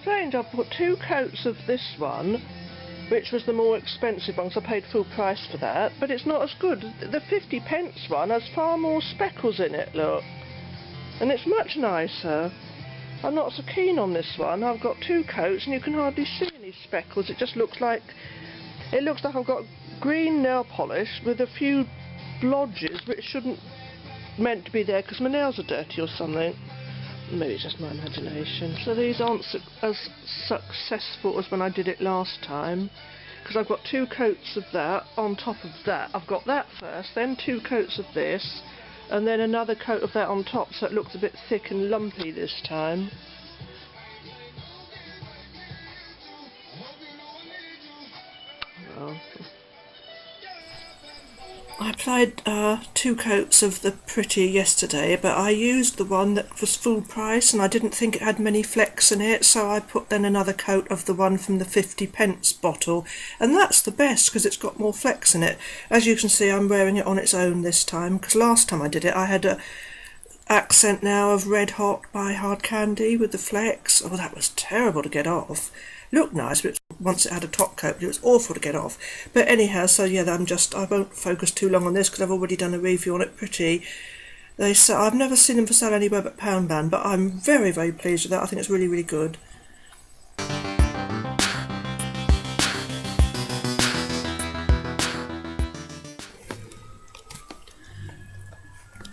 strange. I put 2 coats of this one, which was the more expensive one, so I paid full price for that, but it's not as good. The 50p one has far more speckles in it, look. And it's much nicer. I'm not so keen on this one. I've got 2 coats and you can hardly see any speckles. It just looks like I've got green nail polish with a few blodges which shouldn't meant to be there because my nails are dirty or something. Maybe it's just my imagination. So these aren't as successful as when I did it last time, because I've got 2 coats of that on top of that. I've got that first, then 2 coats of this, and then another coat of that on top, so it looks a bit thick and lumpy this time. Oh. I applied 2 coats of the Pretty yesterday, but I used the one that was full price and I didn't think it had many flecks in it, so I put then another coat of the one from the 50p bottle, and that's the best because it's got more flecks in it. As you can see, I'm wearing it on its own this time, because last time I did it I had a accent now of Red Hot by Hard Candy with the flecks. Oh, that was terrible to get off. Looked nice, but once it had a top coat, it was awful to get off. But anyhow, so yeah, I won't focus too long on this because I've already done a review on it. Pretty. They say I've never seen them for sale anywhere but Poundland, but I'm very, very pleased with that. I think it's really, really good.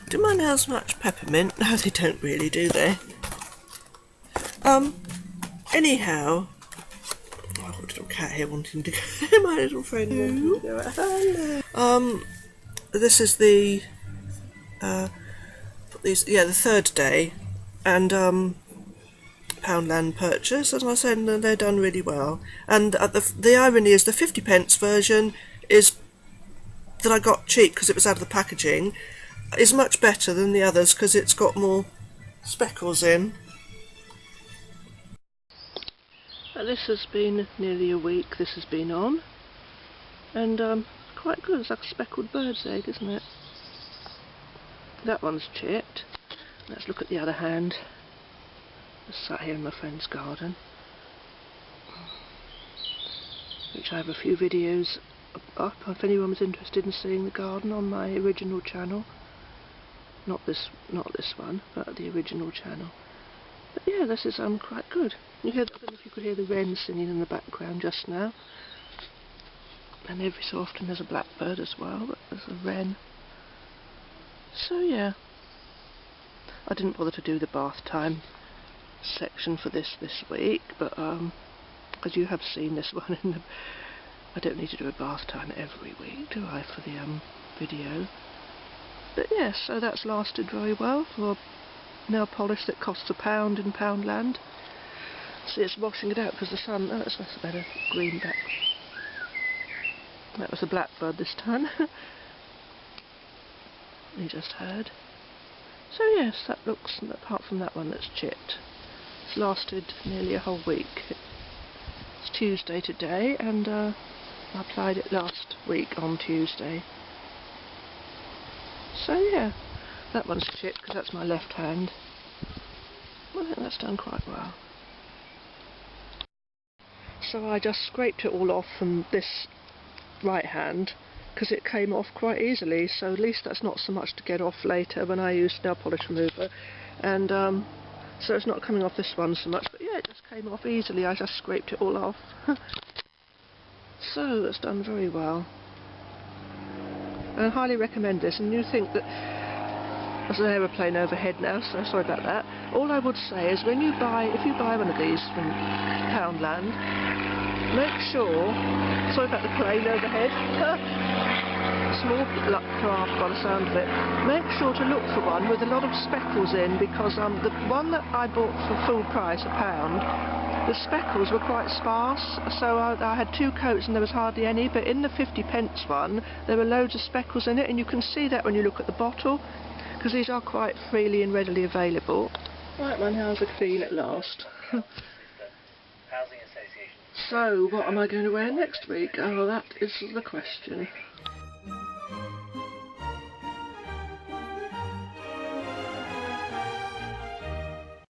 Do my nails match peppermint? No, they don't really, do they? Anyhow, I've got a little cat here wanting to go. My little friend wanting to go out. Hello. This is the the 3rd day, and Poundland purchase, as I said, and they're done really well. And the irony is the 50p version is that I got cheap because it was out of the packaging, is much better than the others because it's got more speckles in. This has been nearly a week this has been on, and quite good. It's like a speckled bird's egg, isn't it? That one's chipped. Let's look at the other hand. Just sat here in my friend's garden, which I have a few videos up if anyone was interested in seeing the garden on my original channel. Not this one, but the original channel. But yeah, this is quite good. I don't know if you could hear the wren singing in the background just now. And every so often there's a blackbird as well, but there's a wren. So yeah, I didn't bother to do the bath time section for this week, but because you have seen this one, I don't need to do a bath time every week, do I, for the video? But yes, so that's lasted very well for nail polish that costs £1 in Poundland. See, it's washing it out because the sun. Oh, that's a better green back. That was a blackbird this time. You just heard. So yes, that looks, apart from that one that's chipped, it's lasted nearly a whole week. It's Tuesday today, and I applied it last week on Tuesday. So yeah, that one's chipped because that's my left hand. I think that's done quite well. So I just scraped it all off from this right hand because it came off quite easily, so at least that's not so much to get off later when I use nail polish remover, and so it's not coming off this one so much, but yeah, it just came off easily. I just scraped it all off. So it's done very well. I highly recommend this, and you think that there's an aeroplane overhead now, so sorry about that. All I would say is if you buy one of these from Poundland, make sure, sorry about the plane overhead, small craft by the sound of it, make sure to look for one with a lot of speckles in, because the one that I bought for full price, £1, the speckles were quite sparse, so I had 2 coats and there was hardly any, but in the 50p one there were loads of speckles in it, and you can see that when you look at the bottle, because these are quite freely and readily available. Right man, how's it feel at last? So, what am I going to wear next week? Oh, that is the question.